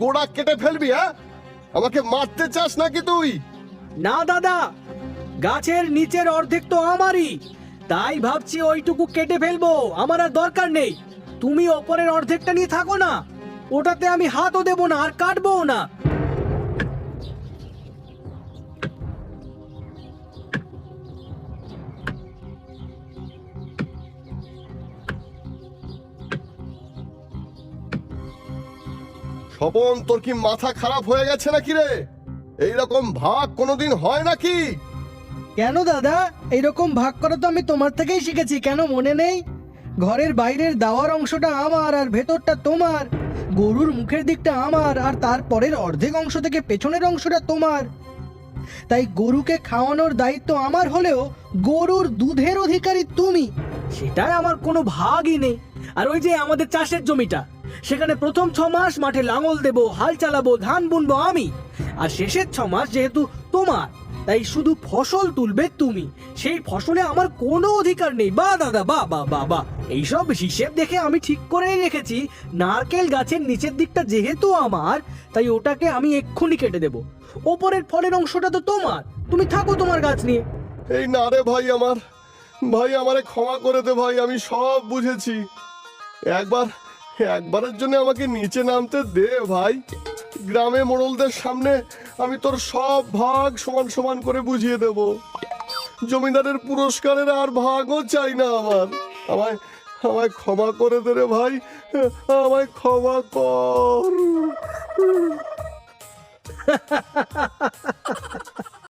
গোড়া কেটে ফেলবি? হ্যাঁ, আমাকে মারতে চাস নাকি তুই? না দাদা, গাছের নিচের অর্ধেক তো আমারই, তাই ভাবছি ওইটুকু কেটে ফেলবো, আমার আর দরকার নেই। তুমি ওপরের অর্ধেকটা নিয়ে থাকো না, ওটাতে আমি হাতও দেবো না আর কাটবো না। স্বপন, তোর কি মাথা খারাপ হয়ে গেছে নাকি রে? এইরকম ভাগ কোনোদিন হয় নাকি? কেন দাদা, এইরকম ভাগ করা তো আমি তোমার থেকেই শিখেছি, কেন মনে নেই? ঘরের বাইরের দাওয়ার অংশটা আমার আর ভেতরটা তোমার, গরুর মুখের দিকটা আমার আর তারপরের অর্ধেক অংশ থেকে পেছনের অংশটা তোমার। তাই গরুকে খাওয়ানোর দায়িত্ব আমার হলেও গরুর দুধের অধিকারী তুমি, সেটাই আমার কোনো ভাগই নেই। আর ওই যে আমাদের চাষের জমিটা, সেখানে প্রথম 6 মাস মাঠে লাঙল দেবো, হাল চালাবো, ধান বুনবো আমি, আর শেষের 6 মাস যেহেতু তোমার, তাই শুধু ফসল তুলবে তুমি, সেই ফসলে আমার কোনো অধিকার নেই। বা দাদা, বা বা বা বা এইসব হিসেব দেখে আমি ঠিক করেই রেখেছি, নারকেল গাছের নিচের দিকটা যেহেতু আমার, তাই ওটাকে আমি এক্ষুনি কেটে দেবো। ওপরের ফলের অংশটা তো তোমার, তুমি থাকো তোমার গাছ নিয়ে। এই না রে ভাই, ভাই আমারে ক্ষমা করে দে ভাই, আমি সব বুঝেছি। একবারের জন্য আমাকে নিচে নামতে দে ভাই। গ্রামে মোড়লদের সামনে আমি তোর সব ভাগ সমান সমান করে বুঝিয়ে দেব। জমিদারের পুরস্কারের আর ভাগও চাই না আমার। আমায় ক্ষমা করে দে রে ভাই, আমায় ক্ষমা কর।